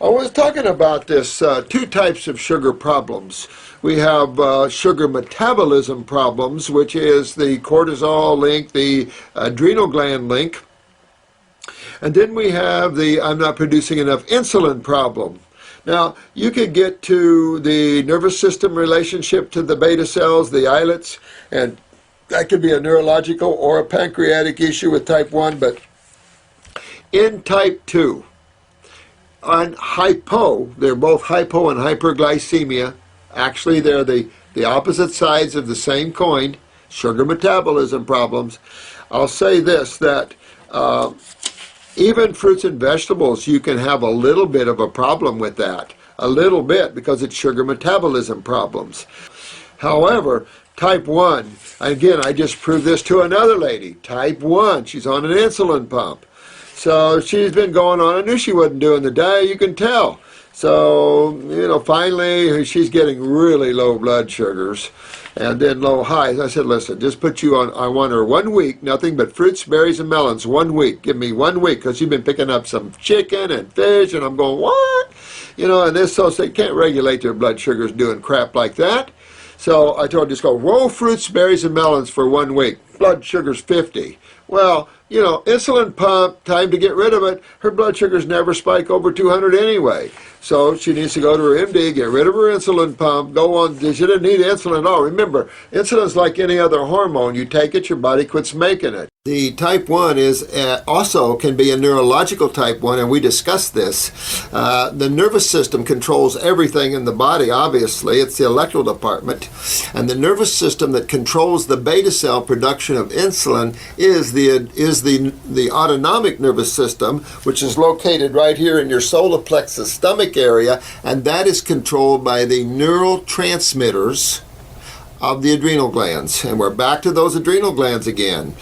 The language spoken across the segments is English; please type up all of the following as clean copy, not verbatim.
I was talking about this two types of sugar problems. We have sugar metabolism problems, which is the cortisol link, the adrenal gland link. And then we have the I'm not producing enough insulin problem. Now, you could get to the nervous system relationship to the beta cells, the islets, and that could be a neurological or a pancreatic issue with type 1, but in type 2, on hypo, they're both hypo and hyperglycemia. Actually, they're the opposite sides of the same coin, sugar metabolism problems. I'll say this, that even fruits and vegetables, you can have a little bit of a problem with that. A little bit, because it's sugar metabolism problems. However, type 1, again, I just proved this to another lady. Type 1, she's on an insulin pump. So she's been going on. I knew she wasn't doing the diet, you can tell. So, you know, finally she's getting really low blood sugars and then low highs. I said, listen, just put you on, I want her 1 week, nothing but fruits, berries, and melons, 1 week. Give me 1 week, because you've been picking up some chicken and fish, and I'm going, what? You know, and this, so they can't regulate their blood sugars doing crap like that. So I told her, just go raw fruits, berries, and melons for 1 week. Blood sugar's 50. Well, you know, insulin pump, time to get rid of it. Her blood sugars never spike over 200 anyway. So she needs to go to her MD, get rid of her insulin pump, go on. She didn't need insulin at all. Remember, insulin's like any other hormone. You take it, your body quits making it. The type 1 is also can be a neurological type 1, and we discussed this. The nervous system controls everything in the body, obviously. It's the electrical department. And the nervous system that controls the beta cell production of insulin is the autonomic nervous system, which is located right here in your solar plexus stomach area, and that is controlled by the neurotransmitters of the adrenal glands. And we're back to those adrenal glands again.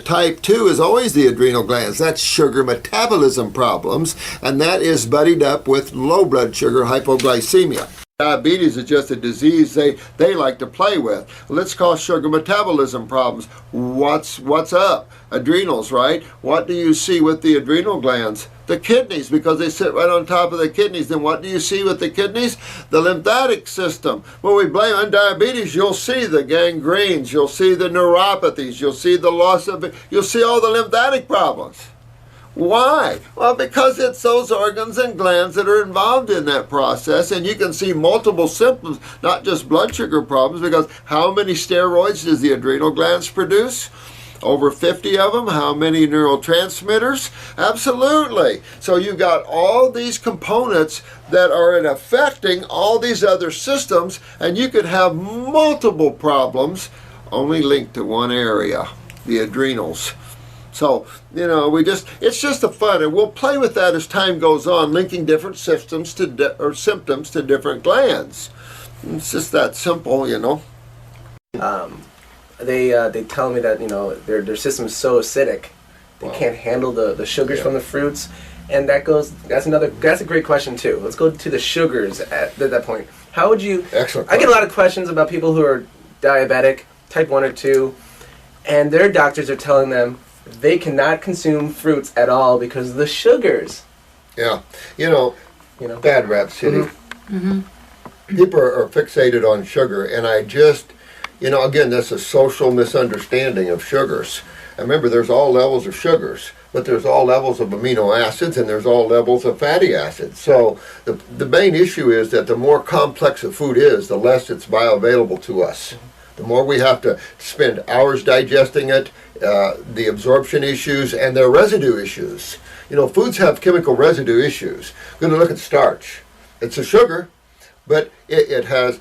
Type 2 is always the adrenal glands. That's sugar metabolism problems, and that is buddied up with low blood sugar hypoglycemia. Diabetes is just a disease they like to play with. Let's call sugar metabolism problems. What's up? Adrenals, right? What do you see with the adrenal glands? The kidneys, because they sit right on top of the kidneys. Then what do you see with the kidneys? The lymphatic system. When we blame on diabetes, you'll see the gangrenes, you'll see the neuropathies, you'll see the loss of, you'll see all the lymphatic problems. Why? Well, because it's those organs and glands that are involved in that process, and you can see multiple symptoms, not just blood sugar problems, because how many steroids does the adrenal glands produce? Over 50 of them. How many neurotransmitters? Absolutely. So you've got all these components that are affecting all these other systems, and you could have multiple problems only linked to one area, the adrenals. So, you know, it's just a fun, and we'll play with that as time goes on, linking different systems to symptoms to different glands. It's just that simple, you know. They tell me that, you know, their system is so acidic, they can't handle the sugars from the fruits, and that's a great question too. Let's go to the sugars at that point. How would you? Excellent. I get a lot of questions about people who are diabetic, type 1 or 2, and their doctors are telling them they cannot consume fruits at all because of the sugars. Yeah, you know bad rap city. People are fixated on sugar, and I just, you know, again, that's a social misunderstanding of sugars. And remember, there's all levels of sugars, but there's all levels of amino acids, and there's all levels of fatty acids. So the main issue is that the more complex a food is, the less it's bioavailable to us. The more we have to spend hours digesting it, the absorption issues, and their residue issues. You know, foods have chemical residue issues. We're going to look at starch. It's a sugar, but it has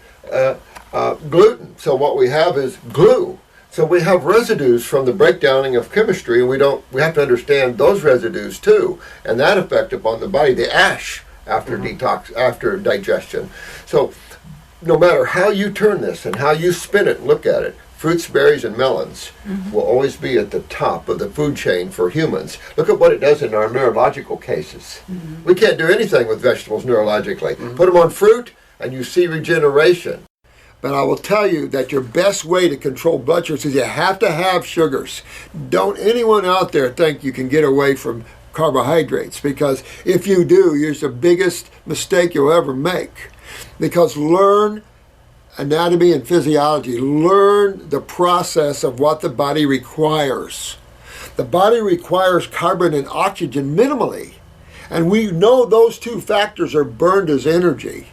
gluten. So what we have is glue. So we have residues from the breakdowning of chemistry, and we have to understand those residues too, and that effect upon the body, the ash after after digestion. So no matter how you turn this and how you spin it and look at it, fruits, berries, and melons will always be at the top of the food chain for humans. Look at what it does in our neurological cases. We can't do anything with vegetables neurologically. Put them on fruit, and you see regeneration. But I will tell you that your best way to control blood sugars is you have to have sugars. Don't anyone out there think you can get away from carbohydrates, because if you do, it's the biggest mistake you'll ever make. Because learn anatomy and physiology. Learn the process of what the body requires. The body requires carbon and oxygen minimally. And we know those two factors are burned as energy.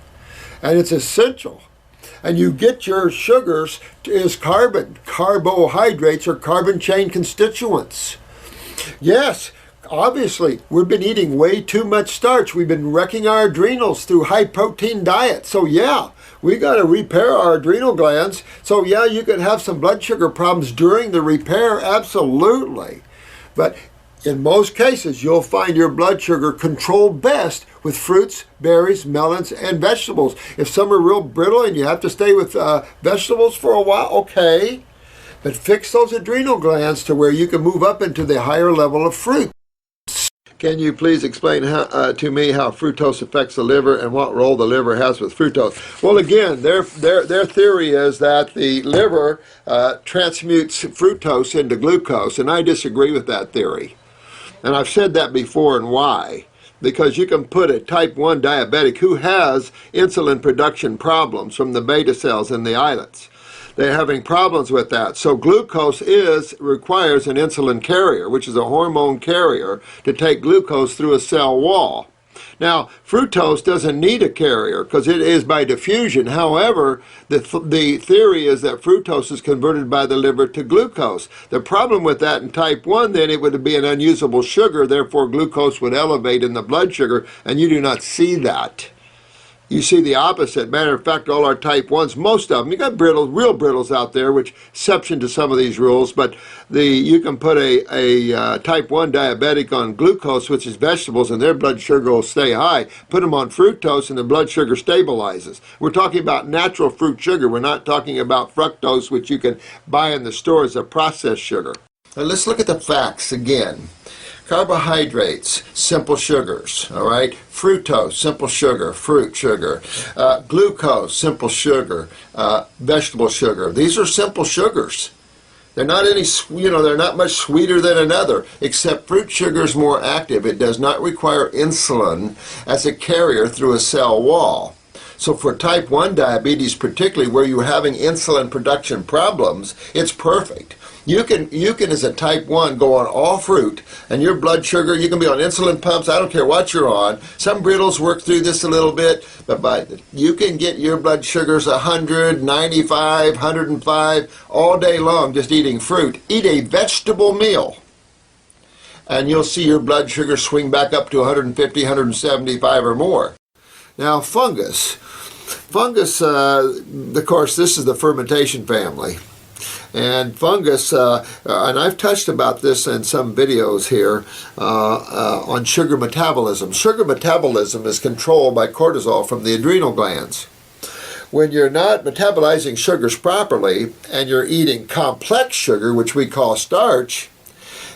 And it's essential. And you get your sugars as carbon. Carbohydrates are carbon chain constituents. Yes, obviously, we've been eating way too much starch. We've been wrecking our adrenals through high-protein diet. So yeah, we got to repair our adrenal glands. So yeah, you could have some blood sugar problems during the repair, absolutely. But in most cases, you'll find your blood sugar controlled best with fruits, berries, melons, and vegetables. If some are real brittle and you have to stay with vegetables for a while, okay. But fix those adrenal glands to where you can move up into the higher level of fruit. Can you please explain to me how fructose affects the liver and what role the liver has with fructose? Well, again, their theory is that the liver transmutes fructose into glucose, and I disagree with that theory. And I've said that before, and why? Because you can put a type 1 diabetic who has insulin production problems from the beta cells in the islets. They're having problems with that. So glucose requires an insulin carrier, which is a hormone carrier, to take glucose through a cell wall. Now, fructose doesn't need a carrier because it is by diffusion. However, the theory is that fructose is converted by the liver to glucose. The problem with that in type 1, then, it would be an unusable sugar. Therefore, glucose would elevate in the blood sugar, and you do not see that. You see the opposite. Matter of fact, all our type 1s, most of them, you got real brittles out there, which exception to some of these rules, but you can put a type 1 diabetic on glucose, which is vegetables, and their blood sugar will stay high. Put them on fructose, and the blood sugar stabilizes. We're talking about natural fruit sugar. We're not talking about fructose, which you can buy in the store as a processed sugar. Now let's look at the facts again. Carbohydrates, simple sugars, all right? Fructose, simple sugar, fruit sugar. Glucose, simple sugar. Vegetable sugar. These are simple sugars. They're not they're not much sweeter than another, except fruit sugar is more active. It does not require insulin as a carrier through a cell wall. So for type 1 diabetes, particularly where you're having insulin production problems, it's perfect. You can, as a type 1, go on all fruit, and your blood sugar, you can be on insulin pumps, I don't care what you're on. Some brittles work through this a little bit, but you can get your blood sugars 100, 95, 105 all day long just eating fruit. Eat a vegetable meal, and you'll see your blood sugar swing back up to 150, 175 or more. Now, fungus. Fungus, of course, this is the fermentation family. And fungus, and I've touched about this in some videos here on sugar metabolism. Sugar metabolism is controlled by cortisol from the adrenal glands. When you're not metabolizing sugars properly and you're eating complex sugar, which we call starch,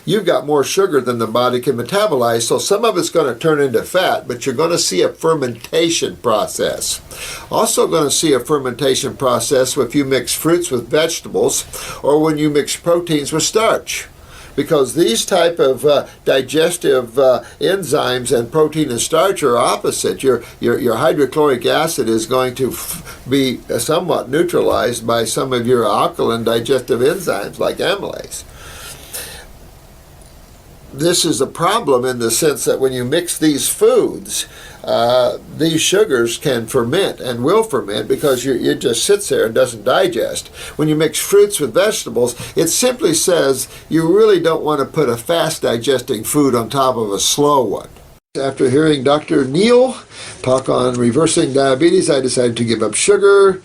you've got more sugar than the body can metabolize, so some of it's going to turn into fat, but you're going to see a fermentation process. Also going to see a fermentation process if you mix fruits with vegetables or when you mix proteins with starch. Because these type of digestive enzymes and protein and starch are opposite. Your hydrochloric acid is going to be somewhat neutralized by some of your alkaline digestive enzymes like amylase. This is a problem in the sense that when you mix these foods, these sugars can ferment and will ferment because it just sits there and doesn't digest. When you mix fruits with vegetables, it simply says you really don't want to put a fast digesting food on top of a slow one. After hearing Dr. Neal talk on reversing diabetes, I decided to give up sugar.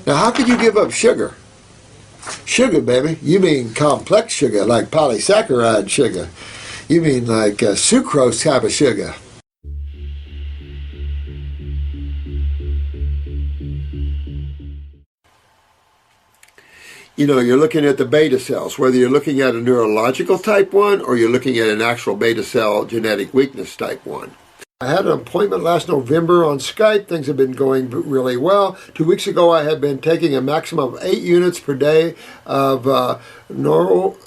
Now, how could you give up sugar? Sugar, baby. You mean complex sugar, like polysaccharide sugar. You mean like sucrose type of sugar. You know, you're looking at the beta cells, whether you're looking at a neurological type 1 or you're looking at an actual beta cell genetic weakness type 1. I had an appointment last November on Skype. Things have been going really well. 2 weeks ago, I had been taking a maximum of 8 units per day of Norvorapid.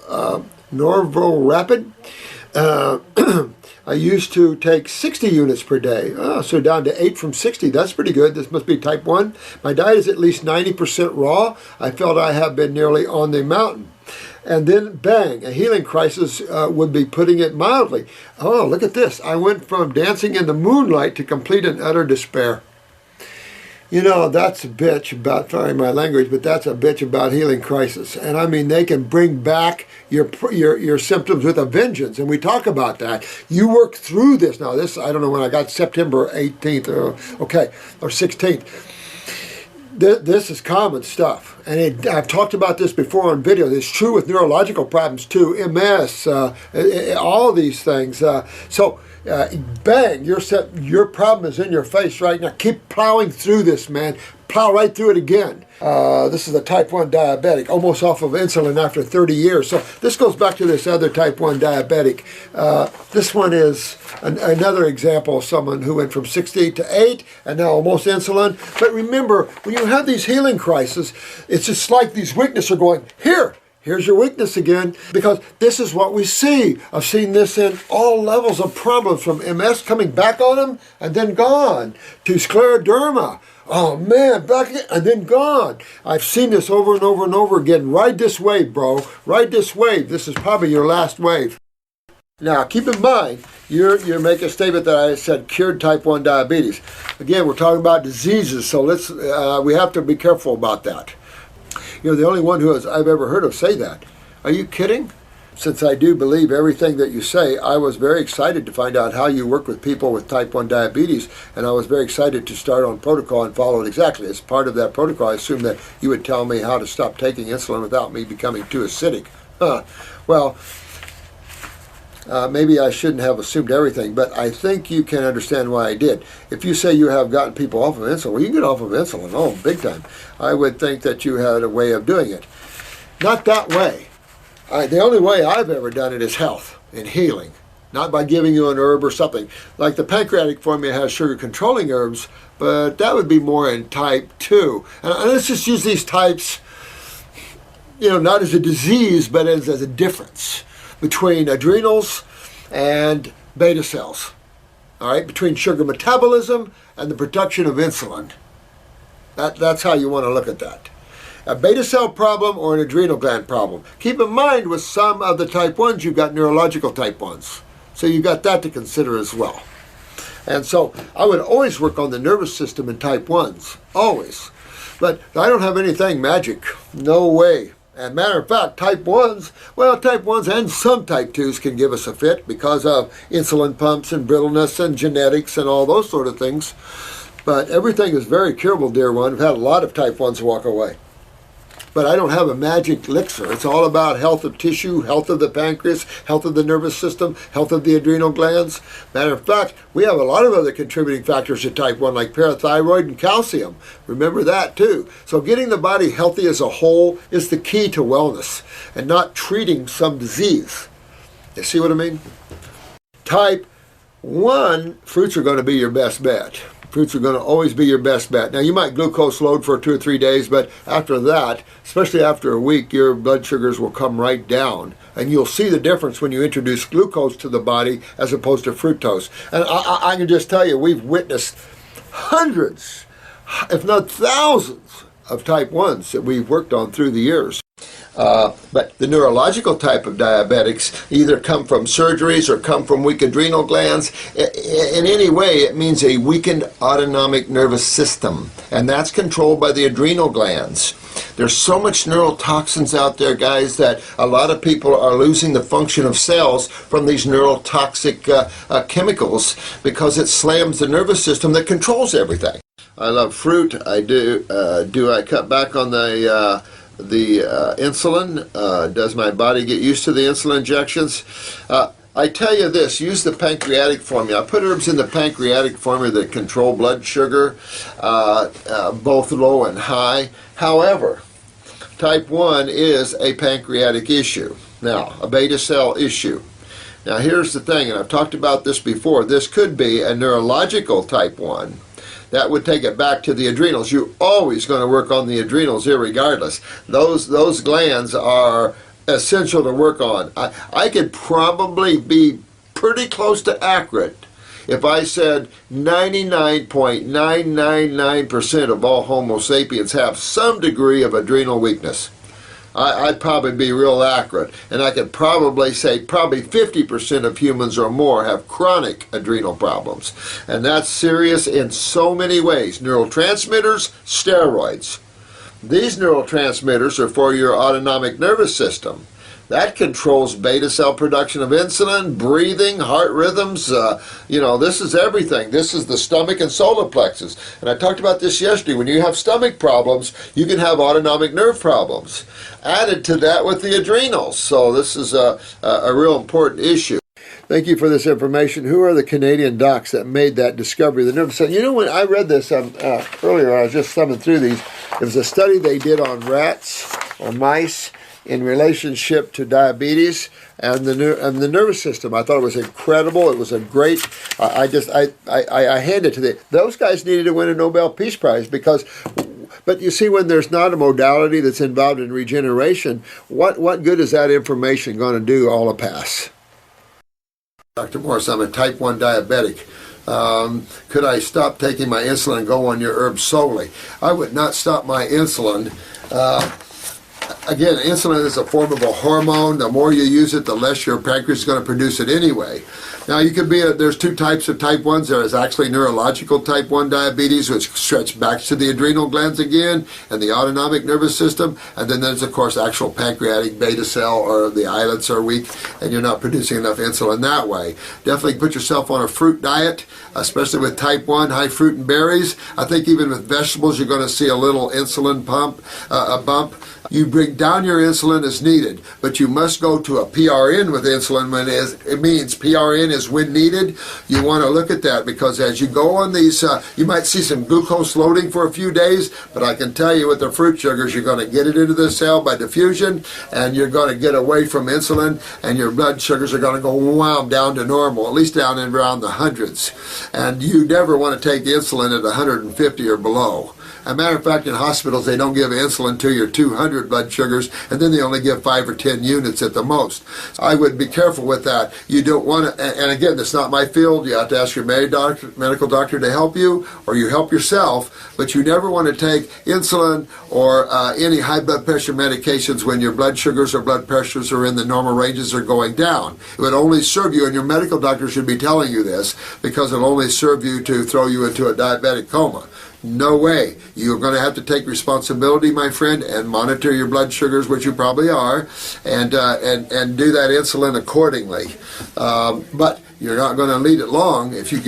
I used to take 60 units per day. Oh, so down to 8 from 60. That's pretty good. This must be type 1. My diet is at least 90% raw. I felt I have been nearly on the mountain. And then, bang, a healing crisis would be putting it mildly. Oh, look at this. I went from dancing in the moonlight to complete and utter despair. You know, that's a bitch about, sorry my language, but that's a bitch about healing crisis. And I mean, they can bring back your symptoms with a vengeance. And we talk about that. You work through this. Now, this, I don't know when I got September 18th, or 16th. This is common stuff. And I've talked about this before on video. It's true with neurological problems too, MS, all these things. Bang, your problem is in your face right now. Keep plowing through this, man. Plow right through it again. This is a type 1 diabetic, almost off of insulin after 30 years. So this goes back to this other type 1 diabetic. This one is another example of someone who went from 60 to 8 and now almost insulin. But remember, when you have these healing crises, it's just like these weaknesses are going, here's your weakness again, because this is what we see. I've seen this in all levels of problems, from MS coming back on them and then gone, to scleroderma. Oh man, back again, and then gone. I've seen this over and over and over again. Ride this wave, bro. Ride this wave. This is probably your last wave. Now, keep in mind, you're making a statement that I said cured type 1 diabetes. Again, we're talking about diseases, so we have to be careful about that. You're the only one I've ever heard of say that. Are you kidding? Since I do believe everything that you say, I was very excited to find out how you work with people with type 1 diabetes, and I was very excited to start on protocol and follow it exactly. As part of that protocol, I assumed that you would tell me how to stop taking insulin without me becoming too acidic. Well, maybe I shouldn't have assumed everything, but I think you can understand why I did. If you say you have gotten people off of insulin, well, you can get off of insulin, big time. I would think that you had a way of doing it. Not that way. The only way I've ever done it is health and healing, not by giving you an herb or something. Like the pancreatic formula has sugar-controlling herbs, but that would be more in type 2. And let's just use these types, not as a disease, but as a difference between adrenals and beta cells. All right, between sugar metabolism and the production of insulin. That's how you want to look at that. A beta cell problem or an adrenal gland problem. Keep in mind, with some of the type 1s, you've got neurological type 1s. So you've got that to consider as well. And so I would always work on the nervous system in type 1s, always. But I don't have anything magic, no way. And matter of fact, type 1s and some type 2s can give us a fit because of insulin pumps and brittleness and genetics and all those sort of things. But everything is very curable, dear one. I've had a lot of type 1s walk away. But I don't have a magic elixir. It's all about health of tissue, health of the pancreas, health of the nervous system, health of the adrenal glands. Matter of fact, we have a lot of other contributing factors to type 1, like parathyroid and calcium. Remember that too. So getting the body healthy as a whole is the key to wellness, and not treating some disease. You see what I mean? Type 1, fruits are going to be your best bet. Fruits are going to always be your best bet. Now, you might glucose load for 2 or 3 days, but after that, especially after a week, your blood sugars will come right down. And you'll see the difference when you introduce glucose to the body as opposed to fructose. And I can just tell you, we've witnessed hundreds, if not thousands, of type 1s that we've worked on through the years. But the neurological type of diabetics either come from surgeries or come from weak adrenal glands. In any way, it means a weakened autonomic nervous system, and that's controlled by the adrenal glands. There's so much neurotoxins out there, guys, that a lot of people are losing the function of cells from these neurotoxic chemicals because it slams the nervous system that controls everything. I love fruit. I do. Do I cut back on the insulin? Does my body get used to the insulin injections? I tell you this, use the pancreatic formula. I put herbs in the pancreatic formula that control blood sugar, both low and high. However, type 1 is a pancreatic issue. Now, a beta cell issue. Now, here's the thing, and I've talked about this before. This could be a neurological type 1. That would take it back to the adrenals. You're always going to work on the adrenals irregardless. Those glands are essential to work on. I could probably be pretty close to accurate if I said 99.999% of all Homo sapiens have some degree of adrenal weakness. I'd probably be real accurate, and I could probably say probably 50% of humans or more have chronic adrenal problems, and that's serious in so many ways. Neurotransmitters, steroids. These neurotransmitters are for your autonomic nervous system. That controls beta cell production of insulin, breathing, heart rhythms. This is everything. This is the stomach and solar plexus. And I talked about this yesterday. When you have stomach problems, you can have autonomic nerve problems. Added to that with the adrenals. So this is a real important issue. Thank you for this information. Who are the Canadian docs that made that discovery of the nervous system? You know, when I read this earlier, I was just thumbing through these. It was a study they did on rats or mice in relationship to diabetes and the nervous system. I thought it was incredible. It was a great. I hand it to those guys needed to win a Nobel Peace Prize because. But you see, when there's not a modality that's involved in regeneration, what good is that information going to do all a pass? Dr. Morse, I'm a type 1 diabetic. Could I stop taking my insulin and go on your herbs solely? I would not stop my insulin. Again, insulin is a form of a hormone. The more you use it, the less your pancreas is going to produce it anyway. Now, you could be there's two types of type 1s. There is actually neurological type 1 diabetes, which stretch back to the adrenal glands again and the autonomic nervous system. And then there's, of course, actual pancreatic beta cell, or the islets are weak and you're not producing enough insulin that way. Definitely put yourself on a fruit diet, especially with type 1, high fruit and berries. I think even with vegetables, you're going to see a little insulin bump. You bring down your insulin as needed, but you must go to a PRN with insulin when it means PRN is when needed. You want to look at that because as you go on these, you might see some glucose loading for a few days, but I can tell you with the fruit sugars, you're going to get it into the cell by diffusion, and you're going to get away from insulin, and your blood sugars are going to go wham down to normal, at least down in around the hundreds. And you never want to take insulin at 150 or below. As a matter of fact, in hospitals, they don't give insulin to your 200 blood sugars, and then they only give 5 or 10 units at the most. I would be careful with that. You don't want to, and again, that's not my field. You have to ask your medical doctor to help you, or you help yourself, but you never want to take insulin or any high blood pressure medications when your blood sugars or blood pressures are in the normal ranges or going down. It would only serve you, and your medical doctor should be telling you this, because it'll only serve you to throw you into a diabetic coma. No way. You're going to have to take responsibility, my friend, and monitor your blood sugars, which you probably are, and do that insulin accordingly. But you're not going to lead it long if you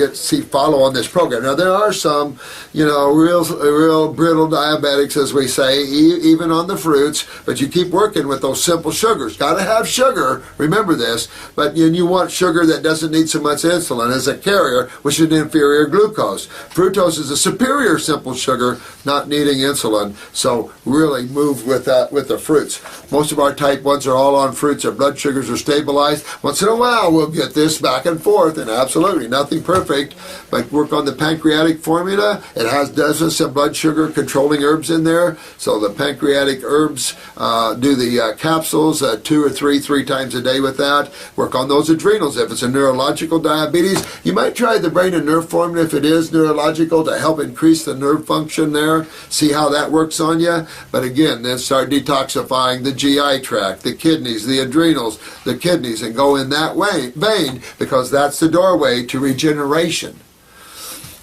follow on this program. Now, there are some, real brittle diabetics, as we say, even on the fruits, but you keep working with those simple sugars. Got to have sugar, remember this, but you want sugar that doesn't need so much insulin as a carrier, which is an inferior glucose. Fructose is a superior simple sugar, not needing insulin, so really move with that with the fruits. Most of our type 1s are all on fruits. Their blood sugars are stabilized. Once in a while, we'll get this back and forth, and absolutely nothing perfect, but work on the pancreatic formula. It has dozens of blood sugar controlling herbs in there, so the pancreatic herbs, do the capsules 2 or 3 times a day with that. Work on those adrenals. If it's a neurological diabetes, you might try the brain and nerve formula if it is neurological to help increase the nerve function there. See how that works on you. But again, then start detoxifying the GI tract, the kidneys, the adrenals, the kidneys, and go in that vein, because that's the doorway to regeneration.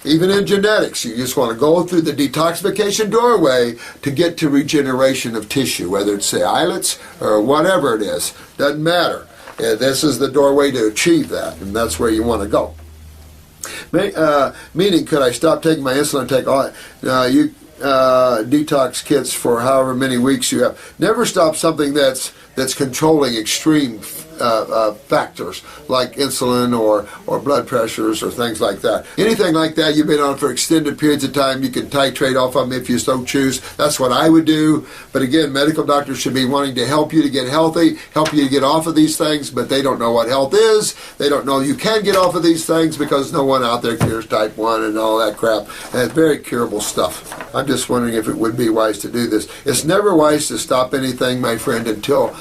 Even in genetics, you just want to go through the detoxification doorway to get to regeneration of tissue, whether it's the islets or whatever it is. Doesn't matter. This is the doorway to achieve that, and that's where you want to go. Meaning, could I stop taking my insulin and take all detox kits for however many weeks you have? Never stop something that's controlling extreme factors like insulin or blood pressures or things like that. Anything like that you've been on for extended periods of time, you can titrate off of them if you so choose. That's what I would do. But again, medical doctors should be wanting to help you to get healthy, help you to get off of these things, but they don't know what health is. They don't know you can get off of these things because no one out there cures type 1 and all that crap. And it's very curable stuff. I'm just wondering if it would be wise to do this. It's never wise to stop anything, my friend, until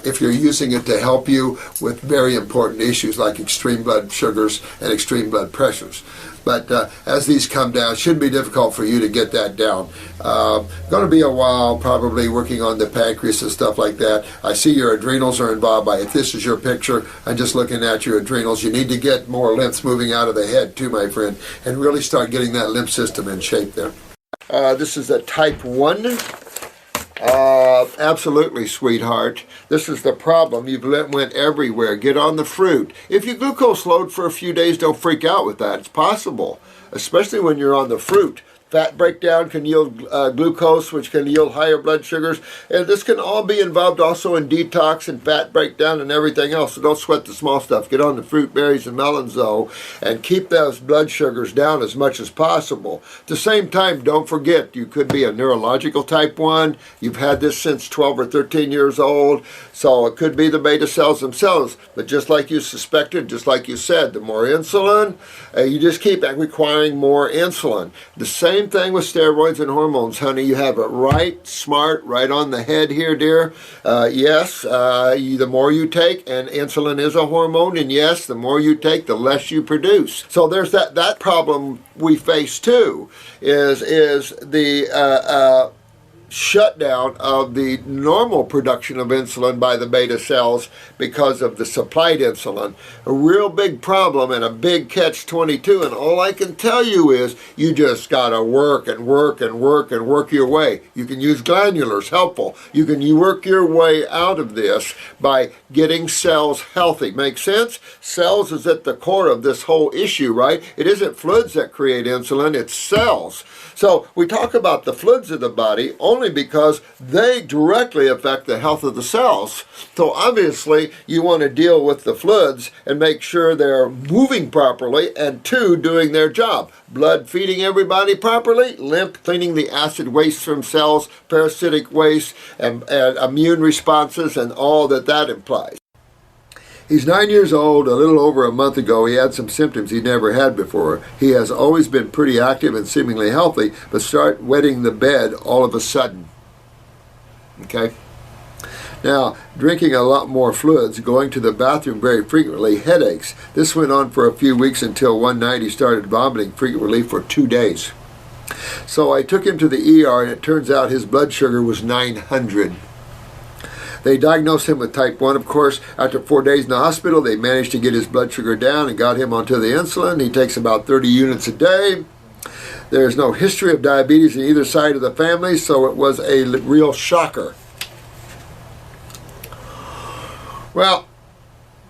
if you're using it to help you you with very important issues like extreme blood sugars and extreme blood pressures. But as these come down, it shouldn't be difficult for you to get that down. Going to be a while probably working on the pancreas and stuff like that. I see your adrenals are involved. If this is your picture, I'm just looking at your adrenals. You need to get more lymph moving out of the head too, my friend, and really start getting that lymph system in shape there. This is a type 1. Absolutely, sweetheart. This is the problem. You've went everywhere. Get on the fruit. If you glucose load for a few days, don't freak out with that. It's possible, especially when you're on the fruit. Fat breakdown can yield glucose, which can yield higher blood sugars. And this can all be involved also in detox and fat breakdown and everything else. So don't sweat the small stuff. Get on the fruit, berries, and melons, though, and keep those blood sugars down as much as possible. At the same time, don't forget, you could be a neurological type 1. You've had this since 12 or 13 years old. So it could be the beta cells themselves. But just like you suspected, just like you said, the more insulin, you just keep requiring more insulin. The same thing with steroids and hormones, honey. You have it right, smart, right on the head here, dear. Yes, the more you take, and insulin is a hormone, and yes, the more you take, the less you produce. So there's that problem we face too, is the shutdown of the normal production of insulin by the beta cells because of the supplied insulin. A real big problem and a big catch-22, and all I can tell you is you just gotta work and work and work and work your way. You can use glandulars, helpful. You can work your way out of this by getting cells healthy. Make sense? Cells is at the core of this whole issue, right? It isn't fluids that create insulin, it's cells. So we talk about the fluids of the body only because they directly affect the health of the cells. So obviously you want to deal with the fluids and make sure they're moving properly, and 2, doing their job. Blood feeding everybody properly, lymph cleaning the acid waste from cells, parasitic waste, and immune responses, and all that implies. He's 9 years old. A little over a month ago, he had some symptoms he never had before. He has always been pretty active and seemingly healthy, but started wetting the bed all of a sudden. Okay? Now, drinking a lot more fluids, going to the bathroom very frequently, headaches. This went on for a few weeks until one night he started vomiting frequently for 2 days. So I took him to the ER, and it turns out his blood sugar was 900. They diagnosed him with type 1, of course. After 4 days in the hospital, they managed to get his blood sugar down and got him onto the insulin. He takes about 30 units a day. There's no history of diabetes in either side of the family, so it was a real shocker. Well,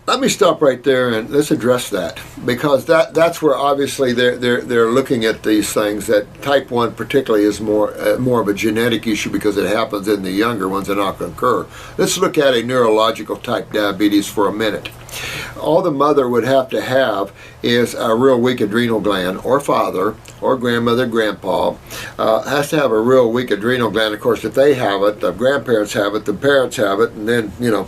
let me stop right there and let's address that, because that's where obviously they're looking at these things. That type 1 particularly is more of a genetic issue because it happens in the younger ones and not concur. Let's look at a neurological type diabetes for a minute. All the mother would have to have is a real weak adrenal gland, or father, or grandmother, grandpa, has to have a real weak adrenal gland. Of course, if they have it, the grandparents have it, the parents have it, and then, you know.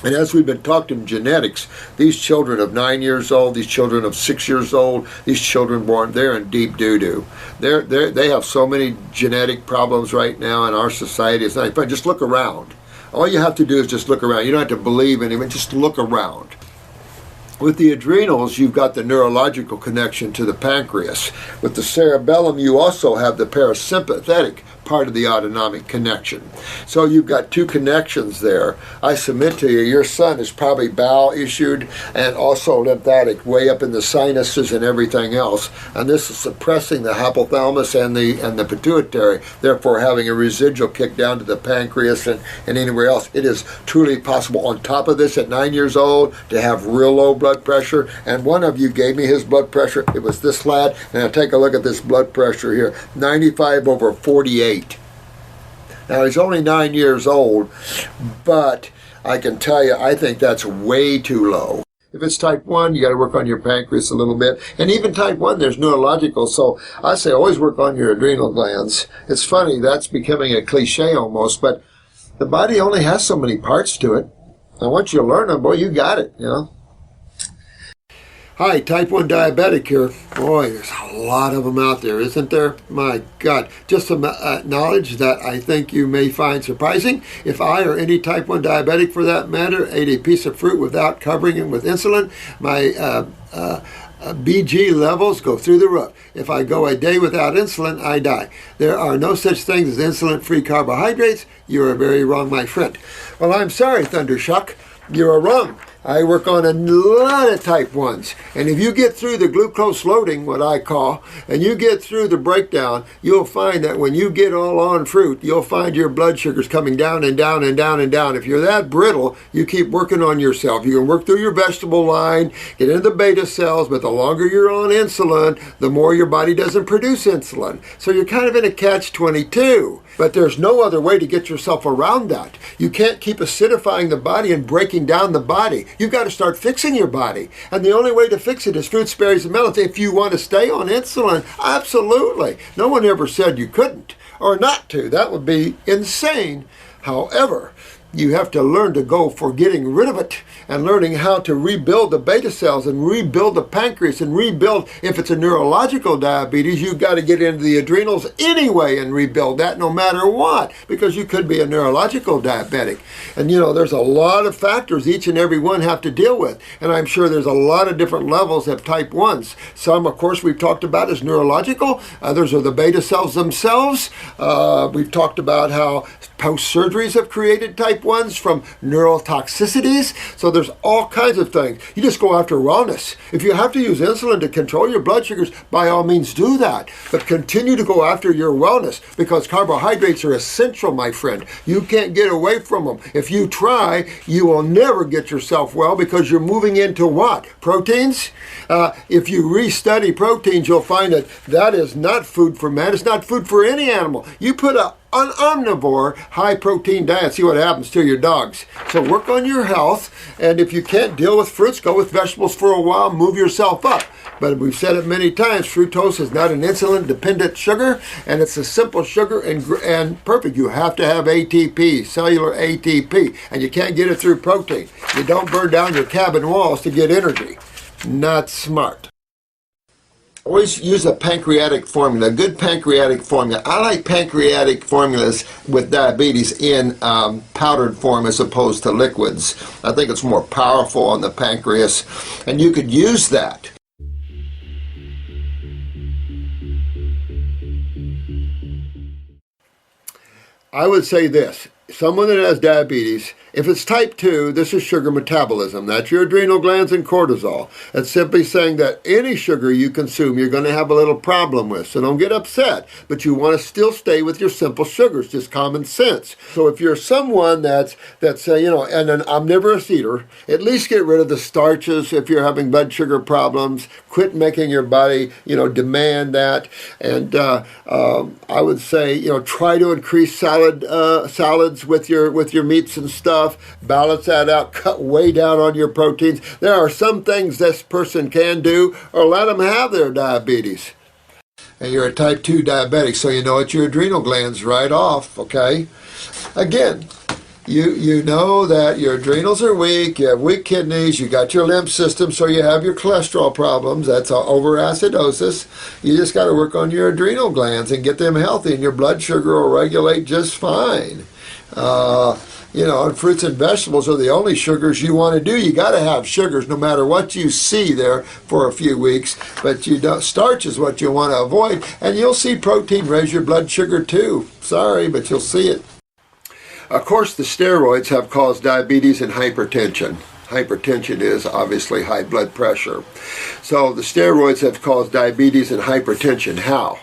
And as we've been talking genetics, these children of 9 years old, these children of 6 years old, these children born, they're in deep doo-doo. They have so many genetic problems right now in our society. It's not fun. Just look around. All you have to do is just look around. You don't have to believe anything, just look around. With the adrenals, you've got the neurological connection to the pancreas. With the cerebellum, you also have the parasympathetic part of the autonomic connection. So you've got 2 connections there. I submit to you, your son is probably bowel issued and also lymphatic, way up in the sinuses and everything else. And this is suppressing the hypothalamus and the pituitary, therefore having a residual kick down to the pancreas and anywhere else. It is truly possible, on top of this, at 9 years old, to have real low blood pressure. And one of you gave me his blood pressure. It was this lad. Now take a look at this blood pressure here, 95/48. Now he's only 9 years old, but I can tell you, I think that's way too low. If it's type 1, you got to work on your pancreas a little bit. And even type 1, there's neurological, so I say always work on your adrenal glands. It's funny, that's becoming a cliche almost, but the body only has so many parts to it. And once you learn them, boy, you got it, you know. Hi, type 1 diabetic here. Boy, there's a lot of them out there, isn't there? My God. Just some knowledge that I think you may find surprising. If I, or any type 1 diabetic for that matter, ate a piece of fruit without covering it with insulin, my BG levels go through the roof. If I go a day without insulin, I die. There are no such things as insulin-free carbohydrates. You are very wrong, my friend. Well, I'm sorry, Thundershock. You are wrong. I work on a lot of type 1s. And if you get through the glucose loading, what I call, and you get through the breakdown, you'll find that when you get all on fruit, you'll find your blood sugars coming down and down and down and down. If you're that brittle, you keep working on yourself. You can work through your vegetable line, get into the beta cells, but the longer you're on insulin, the more your body doesn't produce insulin. So you're kind of in a catch-22. But there's no other way to get yourself around that. You can't keep acidifying the body and breaking down the body. You've got to start fixing your body. And the only way to fix it is fruits, berries, and melons. If you want to stay on insulin, absolutely. No one ever said you couldn't or not to. That would be insane. However, you have to learn to go for getting rid of it and learning how to rebuild the beta cells and rebuild the pancreas and rebuild, if it's a neurological diabetes, you've got to get into the adrenals anyway and rebuild that no matter what, because you could be a neurological diabetic. And you know, there's a lot of factors each and every one have to deal with. And I'm sure there's a lot of different levels of type 1s. Some, of course, we've talked about as neurological. Others are the beta cells themselves. We've talked about how post-surgeries have created type 1s from neurotoxicities. So there's all kinds of things. You just go after wellness. If you have to use insulin to control your blood sugars, by all means do that. But continue to go after your wellness, because carbohydrates are essential, my friend. You can't get away from them. If you try, you will never get yourself well, because you're moving into what? Proteins? If you restudy proteins, you'll find that that is not food for man. It's not food for any animal. You put an omnivore, high-protein diet, see what happens to your dogs. So work on your health, and if you can't deal with fruits, go with vegetables for a while, move yourself up. But we've said it many times, fructose is not an insulin-dependent sugar, and it's a simple sugar and perfect. You have to have ATP, cellular ATP, and you can't get it through protein. You don't burn down your cabin walls to get energy. Not smart. Always use a pancreatic formula, a good pancreatic formula. I like pancreatic formulas with diabetes in powdered form as opposed to liquids. I think it's more powerful on the pancreas, and you could use that. I would say this. Someone that has diabetes, if it's type 2, this is sugar metabolism. That's your adrenal glands and cortisol. It's simply saying that any sugar you consume, you're going to have a little problem with. So don't get upset, but you want to still stay with your simple sugars, just common sense. So if you're someone that's you know, and an omnivorous eater, at least get rid of the starches if you're having blood sugar problems. Quit making your body, you know, demand that. And I would say, you know, try to increase salads with your meats and stuff. Balance that out, cut way down on your proteins. There are some things this person can do, or let them have their diabetes. And you're a type 2 diabetic, so you know it's your adrenal glands right off, okay? Again, you know that your adrenals are weak, you have weak kidneys, you got your lymph system, so you have your cholesterol problems. That's overacidosis. You just got to work on your adrenal glands and get them healthy, and your blood sugar will regulate just fine. You know, and fruits and vegetables are the only sugars you want to do. You got to have sugars no matter what you see there for a few weeks, but you don't. Starch is what you want to avoid, and you'll see protein raise your blood sugar too. Sorry, but you'll see it. Of course, the steroids have caused diabetes and hypertension. Hypertension is obviously high blood pressure. So the steroids have caused diabetes and hypertension. How?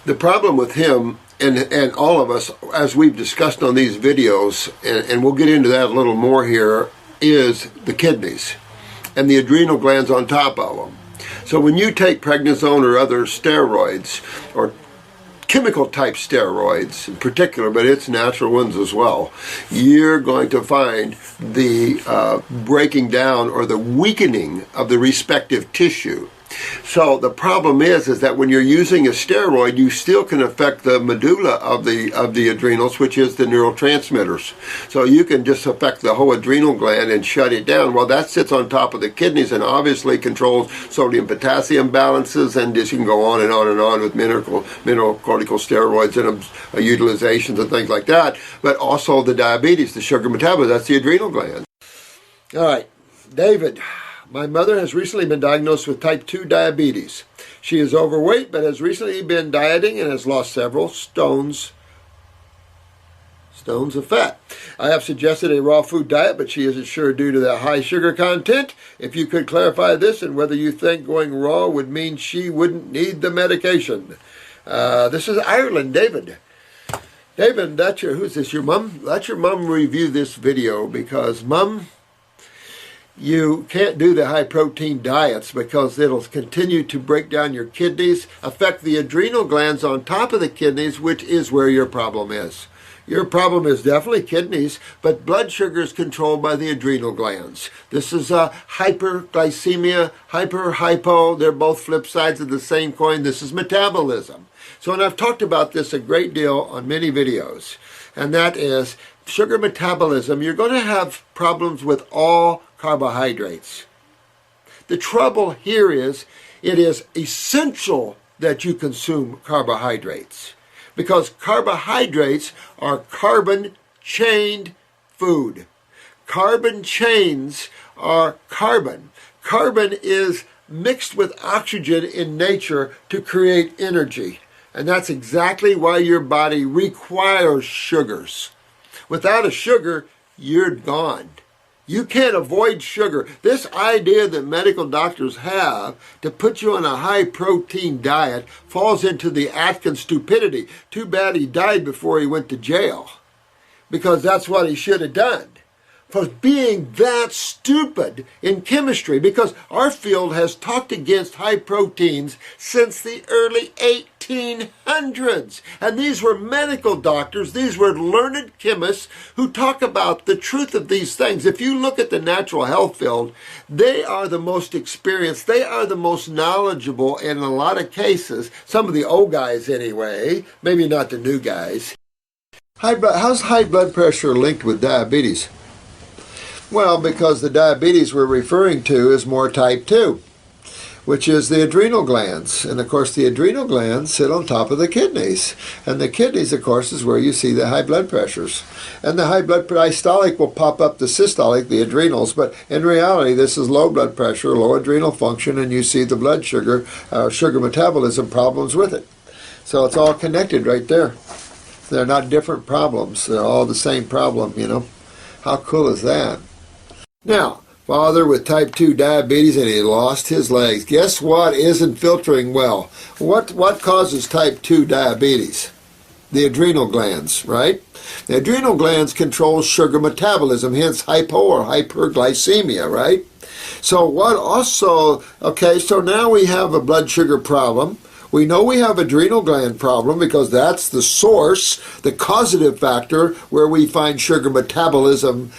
The problem with him and all of us, as we've discussed on these videos, and we'll get into that a little more here, is the kidneys and the adrenal glands on top of them. So when you take prednisone or other steroids, or chemical type steroids in particular, but it's natural ones as well, you're going to find the breaking down or the weakening of the respective tissue So the problem is that when you're using a steroid, you still can affect the medulla of the adrenals, which is the neurotransmitters. So you can just affect the whole adrenal gland and shut it down. Well, that sits on top of the kidneys and obviously controls sodium-potassium balances, and this you can go on and on and on with mineralocorticosteroids and utilizations and things like that. But also the diabetes, the sugar metabolism, that's the adrenal gland. All right, David. My mother has recently been diagnosed with type 2 diabetes. She is overweight but has recently been dieting and has lost several stones of fat. I have suggested a raw food diet, but she isn't sure due to the high sugar content. If you could clarify this and whether you think going raw would mean she wouldn't need the medication. This is Ireland, David. David, who's this, your mom? Let your mom review this video because, Mom, you can't do the high-protein diets because it'll continue to break down your kidneys, affect the adrenal glands on top of the kidneys, which is where your problem is. Your problem is definitely kidneys, but blood sugar is controlled by the adrenal glands. This is hyperglycemia, hypo. They're both flip sides of the same coin. This is metabolism. So, and I've talked about this a great deal on many videos, and that is sugar metabolism. You're going to have problems with all carbohydrates. The trouble here is it is essential that you consume carbohydrates because carbohydrates are carbon-chained food. Carbon chains are carbon. Carbon is mixed with oxygen in nature to create energy. And that's exactly why your body requires sugars. Without a sugar, you're gone. You can't avoid sugar. This idea that medical doctors have to put you on a high-protein diet falls into the Atkins stupidity. Too bad he died before he went to jail, because that's what he should have done. For being that stupid in chemistry, because our field has talked against high proteins since the early 1800s. And these were medical doctors, these were learned chemists who talk about the truth of these things. If you look at the natural health field, they are the most experienced, they are the most knowledgeable in a lot of cases, some of the old guys anyway, maybe not the new guys. How's high blood pressure linked with diabetes? Well, because the diabetes we're referring to is more type 2, which is the adrenal glands. And of course, the adrenal glands sit on top of the kidneys. And the kidneys, of course, is where you see the high blood pressures. And the high blood diastolic will pop up the systolic, the adrenals. But in reality, this is low blood pressure, low adrenal function, and you see the blood sugar, sugar metabolism problems with it. So it's all connected right there. They're not different problems. They're all the same problem, you know. How cool is that? Now, father with type 2 diabetes and he lost his legs. Guess what isn't filtering well? What causes type 2 diabetes? The adrenal glands, right? The adrenal glands control sugar metabolism, hence hypo or hyperglycemia, right? So what also, okay, so now we have a blood sugar problem. We know we have adrenal gland problem because that's the source, the causative factor where we find sugar metabolism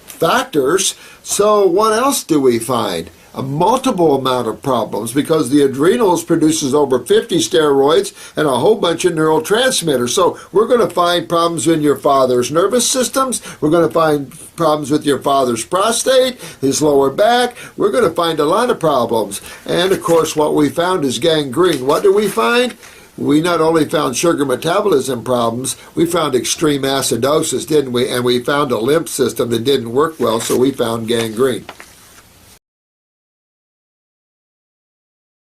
factors. So what else do we find? A multiple amount of problems because the adrenals produces over 50 steroids and a whole bunch of neurotransmitters. So we're going to find problems in your father's nervous systems. We're going to find problems with your father's prostate, his lower back. We're going to find a lot of problems. And of course, what we found is gangrene. What do we find? We not only found sugar metabolism problems, we found extreme acidosis, didn't we? And we found a lymph system that didn't work well, so we found gangrene.